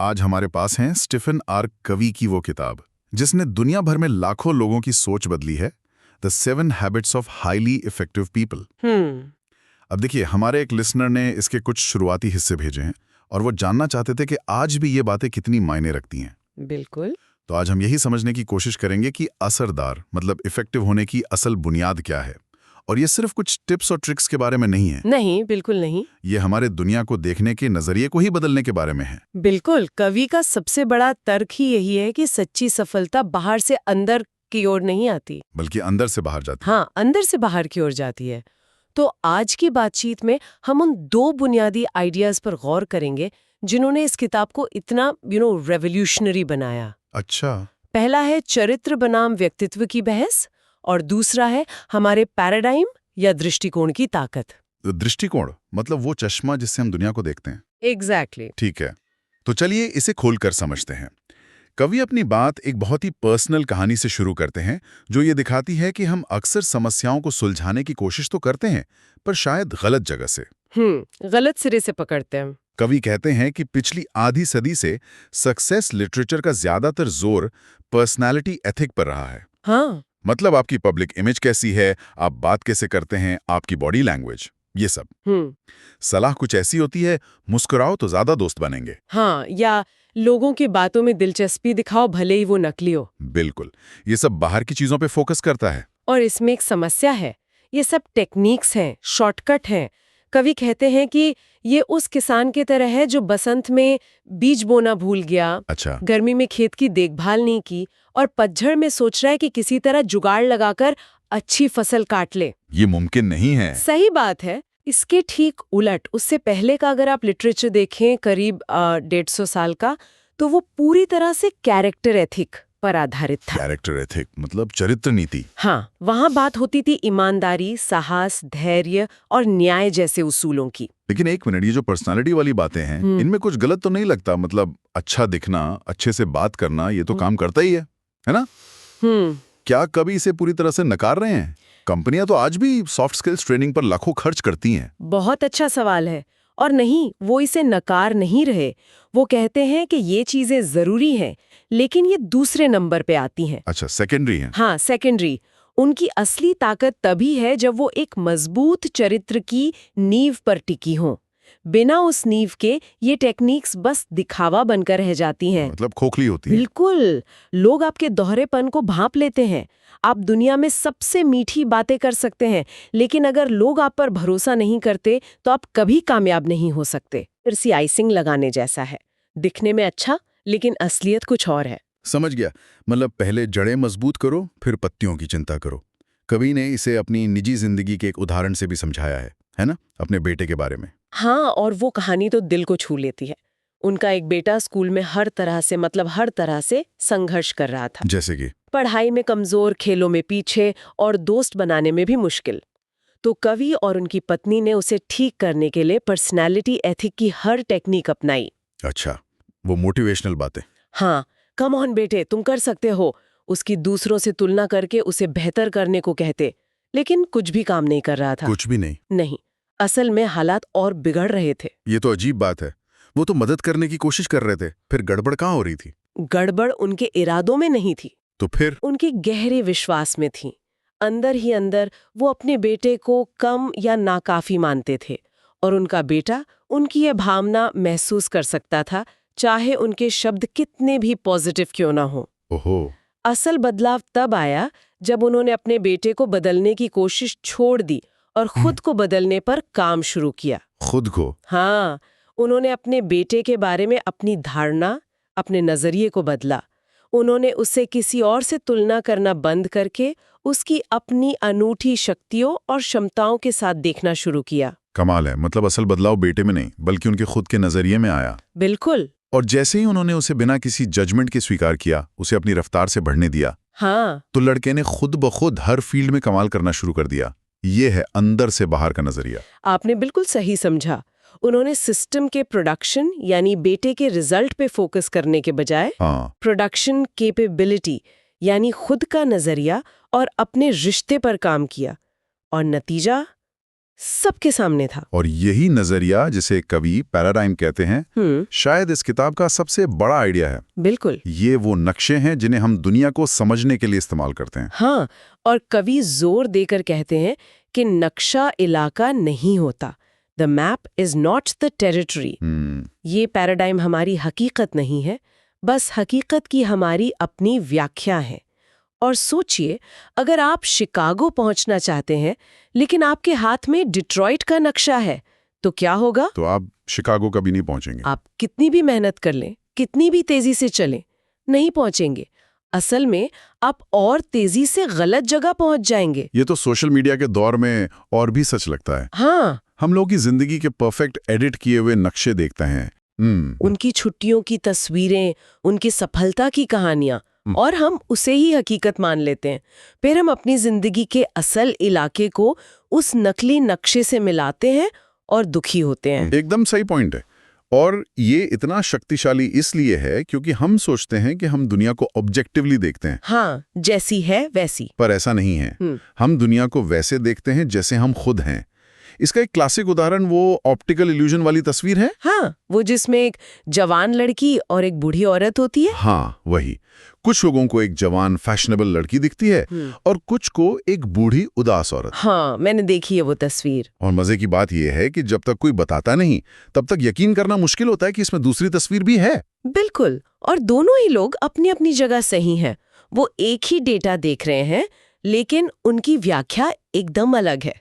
आज हमारे पास हैं स्टीफन आर कवी की वो किताब जिसने दुनिया भर में लाखों लोगों की सोच बदली है, the 7 habits of highly effective people. अब देखिए, हमारे एक लिसनर ने इसके कुछ शुरुआती हिस्से भेजे हैं और वो जानना चाहते थे कि आज भी ये बातें कितनी मायने रखती हैं। बिल्कुल। तो आज हम यही समझने की कोशिश करेंगे कि असरदार मतलब इफेक्टिव होने की असल बुनियाद क्या है। और ये सिर्फ कुछ टिप्स और ट्रिक्स के बारे में नहीं है। नहीं, बिल्कुल नहीं। ये हमारे दुनिया को देखने के नजरिए को ही बदलने के बारे में है। बिल्कुल। कवि का सबसे बड़ा तर्क ही यही है कि सच्ची सफलता बाहर से अंदर की ओर नहीं आती, बल्कि अंदर से बाहर जाती है। हाँ, अंदर से बाहर की ओर जाती है। तो आज की बातचीत में हम उन 2 बुनियादी आइडियाज पर गौर करेंगे जिन्होंने इस किताब को इतना रेवोल्यूशनरी बनाया। अच्छा। पहला है चरित्र बनाम व्यक्तित्व की बहस और दूसरा है हमारे पैराडाइम या दृष्टिकोण की ताकत। दृष्टिकोण मतलब वो चश्मा जिससे हम दुनिया को देखते हैं। एग्जैक्टली। ठीक है, तो चलिए इसे खोलकर समझते हैं। कवि अपनी बात एक बहुत ही पर्सनल कहानी से शुरू करते हैं जो ये दिखाती है कि हम अक्सर समस्याओं को सुलझाने की कोशिश तो करते हैं, पर शायद गलत जगह से। गलत सिरे से पकड़ते हैं। कवि कहते हैं कि पिछली आधी सदी से सक्सेस लिटरेचर का ज्यादातर जोर पर्सनालिटी एथिक पर रहा है। हाँ। मतलब आपकी पब्लिक इमेज कैसी है, आप बात कैसे करते हैं, आपकी बॉडी लैंग्वेज, ये सब। सलाह कुछ ऐसी होती है, मुस्कुराओ तो ज्यादा दोस्त बनेंगे। हाँ, या लोगों की बातों में दिलचस्पी दिखाओ भले ही वो नकली हो। बिल्कुल, ये सब बाहर की चीजों पे फोकस करता है। और इसमें एक समस्या है, ये सब टेक्निक्स हैं, शॉर्टकट हैं। कवि कहते हैं कि ये उस किसान की तरह है जो बसंत में बीज बोना भूल गया, अच्छा। गर्मी में खेत की देखभाल नहीं की और पतझड़ में सोच रहा है कि किसी तरह जुगाड़ लगाकर अच्छी फसल काट ले। ये मुमकिन नहीं है। सही बात है। इसके ठीक उलट उससे पहले का अगर आप लिटरेचर देखें करीब 150 साल का, तो वो पूरी तरह से कैरेक्टर एथिक पर आधारित था। कैरेक्टर एथिक मतलब चरित्र नीति। हाँ, वहाँ बात होती थी ईमानदारी, साहस, धैर्य और न्याय जैसे उसूलों की। लेकिन एक मिनट, ये जो पर्सनालिटी वाली बातें हैं, इनमें कुछ गलत तो नहीं लगता? मतलब अच्छा दिखना, अच्छे से बात करना, ये तो काम करता ही है ना? क्या कभी इसे पूरी तरह से नकार रहे हैं? कंपनियां तो आज भी सॉफ्ट स्किल्स ट्रेनिंग पर लाखों खर्च करती हैं। बहुत अच्छा सवाल है। और नहीं, वो इसे नकार नहीं रहे। वो कहते हैं कि ये चीजें जरूरी हैं, लेकिन ये दूसरे नंबर पे आती हैं। अच्छा, सेकेंडरी हैं। हाँ, सेकेंडरी। उनकी असली ताकत तभी है जब वो एक मजबूत चरित्र की नींव पर टिकी हों। बिना उस नींव के ये टेक्निक्स बस दिखावा बनकर रह जाती हैं। मतलब खोखली होती है। बिल्कुल। लोग आपके दोहरेपन को भांप लेते हैं। आप दुनिया में सबसे मीठी बातें कर सकते हैं, लेकिन अगर लोग आप पर भरोसा नहीं करते तो आप कभी कामयाब नहीं हो सकते। फिर सी आइसिंग लगाने जैसा है, दिखने में अच्छा लेकिन असलियत कुछ और है। समझ गया। मतलब पहले जड़ें मजबूत करो, फिर पत्तियों की चिंता करो। कवि ने इसे अपनी निजी जिंदगी के एक उदाहरण से भी समझाया है ना? अपने बेटे के बारे में। हाँ, और वो कहानी तो दिल को छू लेती है। उनका एक बेटा स्कूल में हर तरह से संघर्ष कर रहा था। जैसे कि पढ़ाई में कमजोर, खेलों में पीछे और दोस्त बनाने में भी मुश्किल। तो कवि और उनकी पत्नी ने उसे ठीक करने के लिए पर्सनालिटी एथिक की हर टेक्निक अपनाई। अच्छा, वो मोटिवेशनल बातें। हाँ, कम ऑन बेटे, तुम कर सकते हो। उसकी दूसरों से तुलना करके उसे बेहतर करने को कहते, लेकिन कुछ भी काम नहीं कर रहा था। कुछ भी नहीं। नहीं, असल में हालात और बिगड़ रहे थे। ये तो अजीब बात है। वो तो मदद करने की कोशिश कर रहे थे, फिर गड़बड़ कहाँ हो रही थी? गड़बड़ उनके इरादों में नहीं थी, तो फिर उनके गहरे विश्वास में थी। अंदर ही अंदर वो अपने बेटे को कम या नाकाफी मानते थे, और उनका बेटा उनकी यह भावना महसूस कर सकता था, चाहे उनके शब्द कितने भी पॉजिटिव क्यों ना हो। ओहो। असल बदलाव तब आया जब उन्होंने अपने बेटे को बदलने की कोशिश छोड़ दी और खुद को बदलने पर काम शुरू किया। खुद को? हाँ, उन्होंने अपने बेटे के बारे में अपनी धारणा, अपने नजरिए को बदला। उन्होंने उसे किसी और से तुलना करना बंद करके उसकी अपनी अनूठी शक्तियों और क्षमताओं के साथ देखना शुरू किया। कमाल है। मतलब असल बदलाव बेटे में नहीं, बल्कि उनके खुद के नजरिए में आया। बिल्कुल। और जैसे ही उन्होंने उसे बिना किसी जजमेंट के स्वीकार किया, उसे अपनी रफ्तार से बढ़ने दिया, हाँ, तो लड़के ने खुद ब खुद हर फील्ड में कमाल करना शुरू कर दिया। ये है अंदर से बाहर का नजरिया। आपने बिल्कुल सही समझा। उन्होंने सिस्टम के प्रोडक्शन यानी बेटे के रिजल्ट पे फोकस करने के बजाय प्रोडक्शन कैपेबिलिटी यानी खुद का नजरिया और अपने रिश्ते पर काम किया। और नतीजा सबके सामने था। और यही नजरिया, जिसे कवि पैराडाइम कहते हैं, शायद इस किताब का सबसे बड़ा आइडिया है। बिल्कुल। ये वो नक्शे हैं जिन्हें हम दुनिया को समझने के लिए इस्तेमाल करते हैं। हाँ, और कवि जोर देकर कहते हैं कि नक्शा इलाका नहीं होता। The map is not the territory. ये पैराडाइम हमारी हकीकत नहीं है, बस हकीकत की हमारी अपनी व्याख्या है। और सोचिए, अगर आप शिकागो पहुंचना चाहते हैं लेकिन आपके हाथ में डिट्रॉइट का नक्शा है, तो क्या होगा? तो आप शिकागो कभी नहीं पहुंचेंगे। आप कितनी भी मेहनत कर लें, कितनी भी तेजी से चलें, नहीं पहुंचेंगे। असल में आप और तेजी से गलत जगह पहुंच जाएंगे। ये तो सोशल मीडिया के दौर में और भी सच लगता है। हाँ, हम लोग की जिंदगी के परफेक्ट एडिट किए हुए नक्शे देखते हैं, उनकी छुट्टियों की तस्वीरें, उनकी सफलता की कहानियां, और हम उसे ही हकीकत मान लेते हैं। फिर हम अपनी जिंदगी के असल इलाके को उस नकली नक्शे से मिलाते हैं और दुखी होते हैं। एकदम सही पॉइंट है। और ये इतना शक्तिशाली इसलिए है क्योंकि हम सोचते हैं कि हम दुनिया को ऑब्जेक्टिवली देखते हैं। हाँ, जैसी है वैसी। पर ऐसा नहीं है। हम दुनिया को वैसे देखते हैं जैसे हम खुद हैं। इसका एक क्लासिक उदाहरण वो ऑप्टिकल इल्यूजन वाली तस्वीर है। हाँ, वो जिसमें एक जवान लड़की और एक बूढ़ी औरत होती है। हाँ, वही। कुछ लोगों को एक जवान फैशनेबल लड़की दिखती है और कुछ को एक बूढ़ी उदास औरत। हाँ, मैंने देखी है वो तस्वीर। और मजे की बात यह है कि जब तक कोई बताता नहीं, तब तक यकीन करना मुश्किल होता है कि इसमें दूसरी तस्वीर भी है। बिल्कुल। और दोनों ही लोग अपनी अपनी जगह सही हैं। वो एक ही डेटा देख रहे हैं, लेकिन उनकी व्याख्या एकदम अलग है।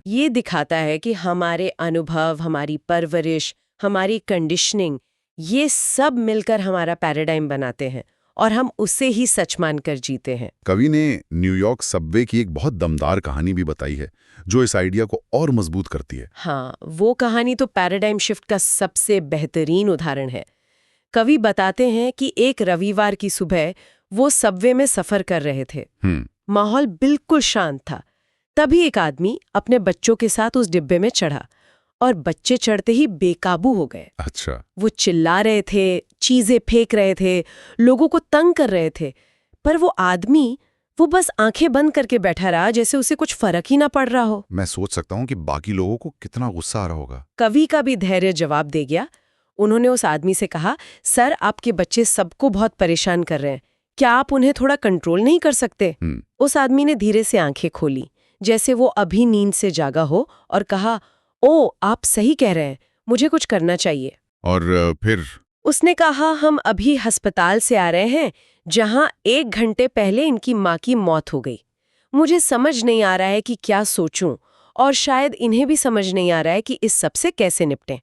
ये दिखाता है कि हमारे अनुभव, हमारी परवरिश, हमारी कंडीशनिंग, ये सब मिलकर हमारा पैराडाइम बनाते हैं और हम उसे ही सच मानकर जीते हैं। कवि ने न्यूयॉर्क सबवे की एक बहुत दमदार कहानी भी बताई है, जो इस आइडिया को और मजबूत करती है। हाँ, वो कहानी तो पैराडाइम शिफ्ट का सबसे बेहतरीन उदाहरण है। कवि बताते हैं कि एक रविवार की सुबह वो सबवे में सफर कर रहे थे। माहौल बिल्कुल शांत था। तभी एक आदमी अपने बच्चों के साथ उस डिब्बे में चढ़ा और बच्चे चढ़ते ही बेकाबू हो गए। अच्छा। वो चिल्ला रहे थे, चीजें फेंक रहे थे, लोगों को तंग कर रहे थे। पर वो आदमी, वो बस आंखें बंद करके बैठा रहा, जैसे उसे कुछ फर्क ही ना पड़ रहा हो। मैं सोच सकता हूँ कि बाकी लोगों को कितना गुस्सा आ रहा होगा। कवि का भी धैर्य जवाब दे गया। उन्होंने उस आदमी से कहा, सर, आपके बच्चे सबको बहुत परेशान कर रहे हैं, क्या आप उन्हें थोड़ा कंट्रोल नहीं कर सकते? उस आदमी ने धीरे से आंखें खोली, जैसे वो अभी नींद से जागा हो, और कहा, ओ, आप सही कह रहे हैं, मुझे कुछ करना चाहिए। और फिर उसने कहा, हम अभी अस्पताल से आ रहे हैं, जहां 1 घंटे पहले इनकी माँ की मौत हो गई। मुझे समझ नहीं आ रहा है कि क्या सोचूं, और शायद इन्हें भी समझ नहीं आ रहा है कि इस सब से कैसे निपटें।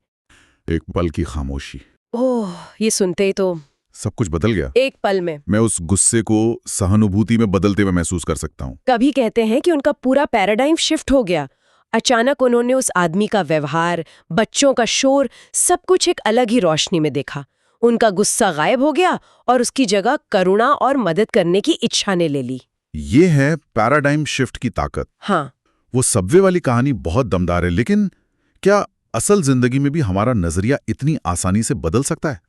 एक पल की खामोशी। ओह, ये सुनते ही तो सब कुछ बदल गया। एक पल में मैं उस गुस्से को सहानुभूति में बदलते हुए महसूस कर सकता हूँ। कभी कहते हैं कि उनका पूरा पैराडाइम शिफ्ट हो गया। अचानक उन्होंने उस आदमी का व्यवहार, बच्चों का शोर, सब कुछ एक अलग ही रोशनी में देखा। उनका गुस्सा गायब हो गया और उसकी जगह करुणा और मदद करने की इच्छा ने ले ली। ये है पैराडाइम शिफ्ट की ताकत। हाँ, वो सबवे वाली कहानी बहुत दमदार है, लेकिन क्या असल जिंदगी में भी हमारा नजरिया इतनी आसानी से बदल सकता है?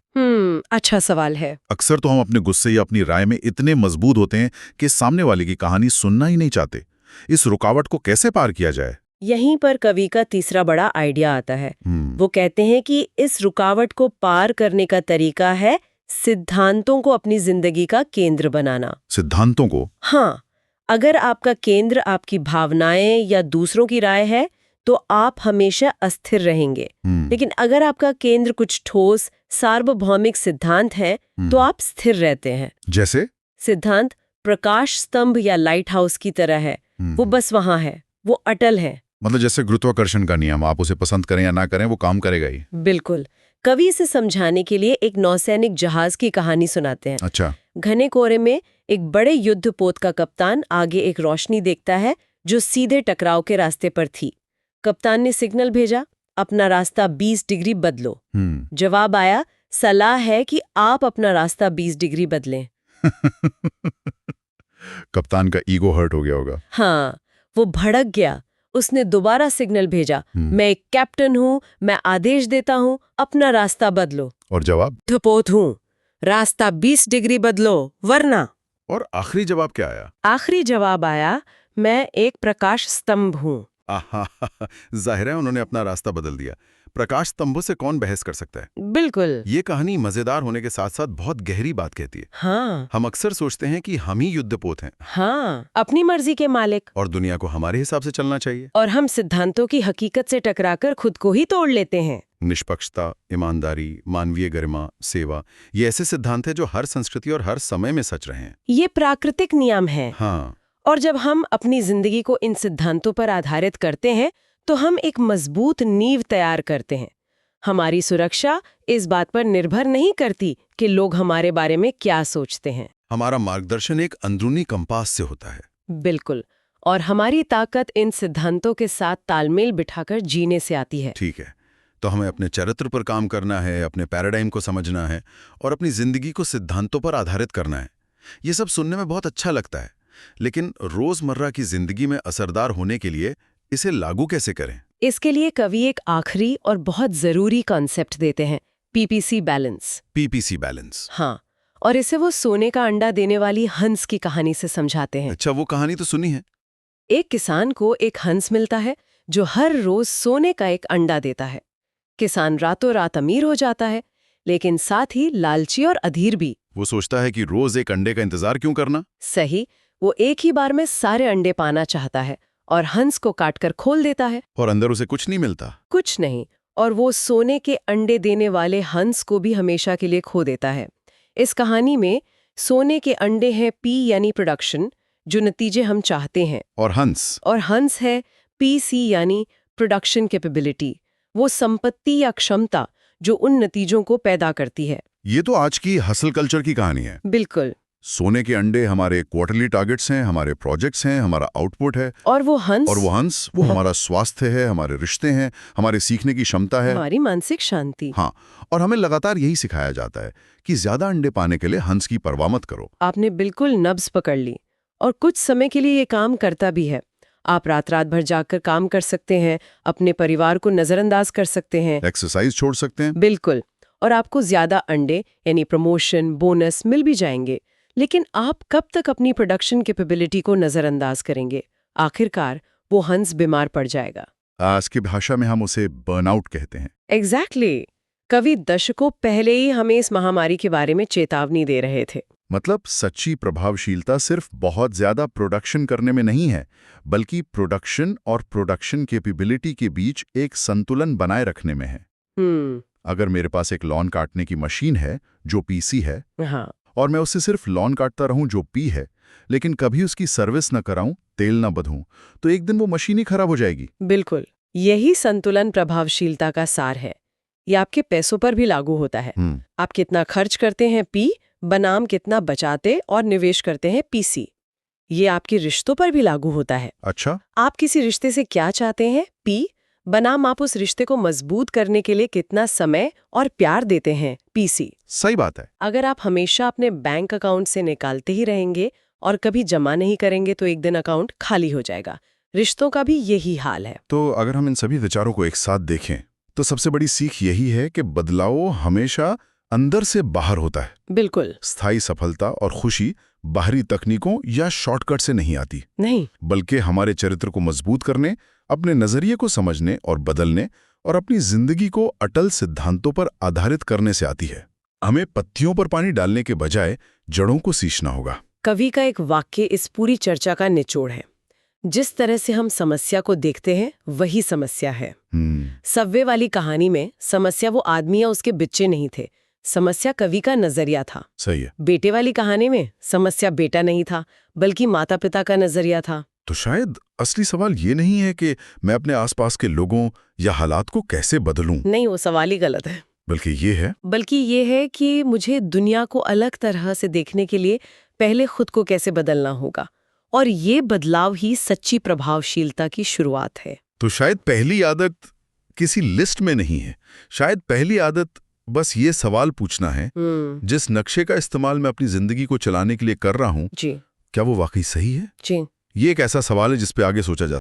अच्छा सवाल है। अक्सर तो हम अपने गुस्से या अपनी राय में इतने मजबूत होते हैं कि सामने वाले की कहानी सुनना ही नहीं चाहते। इस रुकावट को कैसे पार किया जाए? यहीं पर कवि का तीसरा बड़ा आइडिया आता है। वो कहते हैं कि इस रुकावट को पार करने का तरीका है सिद्धांतों को अपनी जिंदगी का केंद्र बनाना। सिद्धांतों को? हाँ, अगर आपका केंद्र आपकी भावनाएं या दूसरों की राय है, तो आप हमेशा अस्थिर रहेंगे। लेकिन अगर आपका केंद्र कुछ ठोस, सार्वभौमिक सिद्धांत है, तो आप स्थिर रहते हैं। जैसे? सिद्धांत प्रकाश स्तंभ या लाइट हाउस की तरह है। वो बस वहां है, वो अटल है। मतलब जैसे गुरुत्वाकर्षण का नियम, आप उसे पसंद करें या ना करें, वो काम करेगा ही। बिल्कुल। कवि इसे समझाने के लिए एक नौसैनिक जहाज की कहानी सुनाते हैं। अच्छा। घने कोहरे में एक बड़े युद्धपोत का कप्तान आगे एक रोशनी देखता है जो सीधे टकराव के रास्ते पर थी। कप्तान ने सिग्नल भेजा, अपना रास्ता 20 डिग्री बदलो। जवाब आया, सलाह है कि आप अपना रास्ता 20 डिग्री बदलें। कप्तान का ईगो हर्ट हो गया होगा। हाँ, वो भड़क गया। उसने दोबारा सिग्नल भेजा, मैं एक कैप्टन हूँ, मैं आदेश देता हूँ, अपना रास्ता बदलो। और जवाब? धपोत हूँ, रास्ता 20 डिग्री बदलो वरना। और आखिरी जवाब क्या आया? आखिरी जवाब आया, मैं एक प्रकाश स्तंभ हूँ। आहा, जाहिर है उन्होंने अपना रास्ता बदल दिया। प्रकाश स्तंभों से कौन बहस कर सकता है। बिल्कुल। ये कहानी मजेदार होने के साथ साथ बहुत गहरी बात कहती है। हाँ हम अक्सर सोचते हैं कि हम ही युद्धपोत हैं हाँ, अपनी मर्जी के मालिक, और दुनिया को हमारे हिसाब से चलना चाहिए। और हम सिद्धांतों की हकीकत से टकराकर खुद को ही तोड़ लेते हैं। निष्पक्षता, ईमानदारी, मानवीय गरिमा, सेवा, ये ऐसे सिद्धांत हैं जो हर संस्कृति और हर समय में सच रहे हैं। ये प्राकृतिक नियम है। हाँ, और जब हम अपनी जिंदगी को इन सिद्धांतों पर आधारित करते हैं तो हम एक मजबूत नींव तैयार करते हैं। हमारी सुरक्षा इस बात पर निर्भर नहीं करती कि लोग हमारे बारे में क्या सोचते हैं। हमारा मार्गदर्शन एक अंदरूनी कंपास से होता है। बिल्कुल। और हमारी ताकत इन सिद्धांतों के साथ तालमेल बिठाकर जीने से आती है। ठीक है, तो हमें अपने चरित्र पर काम करना है, अपने पैराडाइम को समझना है और अपनी जिंदगी को सिद्धांतों पर आधारित करना है। ये सब सुनने में बहुत अच्छा लगता है, लेकिन रोजमर्रा की जिंदगी में असरदार होने के लिए इसे लागू कैसे करें? इसके लिए कवि एक आखिरी और बहुत जरूरी कॉन्सेप्ट देते हैं, पीपीसी बैलेंस। PPC balance. हाँ, और इसे वो सोने का अंडा देने वाली हंस की कहानी से समझाते हैं। अच्छा, वो कहानी तो सुनी है। एक किसान को एक हंस मिलता है जो हर रोज सोने का एक अंडा देता है। किसान रातों रात अमीर हो जाता है, लेकिन साथ ही लालची और अधीर भी। वो सोचता है कि रोज एक अंडे का इंतजार क्यों करना। सही, वो एक ही बार में सारे अंडे पाना चाहता है और हंस को काटकर खोल देता है। और अंदर उसे कुछ नहीं मिलता। कुछ नहीं, और वो सोने के अंडे देने वाले हंस को भी हमेशा के लिए खो देता है। इस कहानी में सोने के अंडे हैं पी यानी प्रोडक्शन, जो नतीजे हम चाहते हैं, और हंस है पीसी यानी प्रोडक्शन कैपेबिलिटी, वो संपत्ति या क्षमता जो उन नतीजों को पैदा करती है। ये तो आज की हसल कल्चर की कहानी है। बिल्कुल। सोने के अंडे हमारे क्वार्टरली टारगेट्स हैं, हमारे प्रोजेक्ट्स हैं, हमारा आउटपुट है। और वो हंस वो हमारा स्वास्थ्य है, हमारे रिश्ते हैं, हमारे सीखने की क्षमता है, हमारी मानसिक शांति। हाँ, और हमें लगातार यही सिखाया जाता है कि ज्यादा अंडे पाने के लिए हंस की परवाह मत करो। आपने बिल्कुल नब्ज पकड़ ली, और कुछ समय के लिए ये काम करता भी है। आप रात रात भर जागकर काम कर सकते हैं, अपने परिवार को नजरअंदाज कर सकते हैं, एक्सरसाइज छोड़ सकते हैं। बिल्कुल, और आपको ज्यादा अंडे यानी प्रमोशन, बोनस मिल भी जाएंगे। लेकिन आप कब तक अपनी प्रोडक्शन कैपेबिलिटी को नजरअंदाज करेंगे? आखिरकार वो हंस बीमार पड़ जाएगा। आज की भाषा में हम उसे बर्नआउट कहते हैं। एग्जैक्टली। कवि दशकों पहले ही हमें इस महामारी के बारे में चेतावनी दे रहे थे। मतलब सच्ची प्रभावशीलता सिर्फ बहुत ज्यादा प्रोडक्शन करने में नहीं है, बल्कि प्रोडक्शन और प्रोडक्शन कैपेबिलिटी के बीच एक संतुलन बनाए रखने में है। अगर मेरे पास एक लॉन काटने की मशीन है जो पीसी है, हाँ, और मैं उससे सिर्फ लॉन काटता रहूं जो पी है, लेकिन कभी उसकी सर्विस न कराऊं, तेल न बदलूं, तो एक दिन वो मशीन ही खराब हो जाएगी। बिल्कुल। यही संतुलन प्रभावशीलता का सार है। ये आपके पैसों पर भी लागू होता है। आप कितना खर्च करते हैं पी बनाम कितना बचाते और निवेश करते हैं पीसी। ये आपके रिश्तों पर भी लागू होता है। अच्छा, आप किसी रिश्ते से क्या चाहते हैं पी बनाम आप उस रिश्ते को मजबूत करने के लिए कितना समय और प्यार देते हैं पीसी। सही बात है। अगर आप हमेशा अपने बैंक अकाउंट से निकालते ही रहेंगे और कभी जमा नहीं करेंगे तो एक दिन अकाउंट खाली हो जाएगा। रिश्तों का भी यही हाल है। तो अगर हम इन सभी विचारों को एक साथ देखें तो सबसे बड़ी सीख यही है कि बदलाव हमेशा अंदर से बाहर होता है। बिल्कुल। स्थायी सफलता और खुशी बाहरी तकनीकों या शॉर्टकट से नहीं आती, नहीं, बल्कि हमारे चरित्र को मजबूत करने, अपने नजरिए को समझने और बदलने और अपनी जिंदगी को अटल सिद्धांतों पर आधारित करने से आती है। हमें पत्तियों पर पानी डालने के बजाय जड़ों को सींचना होगा। कवि का एक वाक्य इस पूरी चर्चा का निचोड़ है। जिस तरह से हम समस्या को देखते हैं वही समस्या है। सबवे वाली कहानी में समस्या वो आदमी या उसके बच्चे नहीं थे, समस्या कवि का नजरिया था। सही है। बेटे वाली कहानी में समस्या बेटा नहीं था, बल्कि माता पिता का नजरिया था। तो शायद असली सवाल ये नहीं है कि मैं अपने आसपास के लोगों या हालात को कैसे बदलूं। नहीं, वो सवाल ही गलत है। बल्कि ये है कि मुझे दुनिया को अलग तरह से देखने के लिए पहले खुद को कैसे बदलना होगा, और ये बदलाव ही सच्ची प्रभावशीलता की शुरुआत है। तो शायद पहली आदत किसी लिस्ट में नहीं है। शायद पहली आदत बस ये सवाल पूछना है, जिस नक्शे का इस्तेमाल मैं अपनी जिंदगी को चलाने के लिए कर रहा हूँ, जी, क्या वो वाकई सही है? जी। ये एक ऐसा सवाल है जिस पे आगे सोचा जाता है।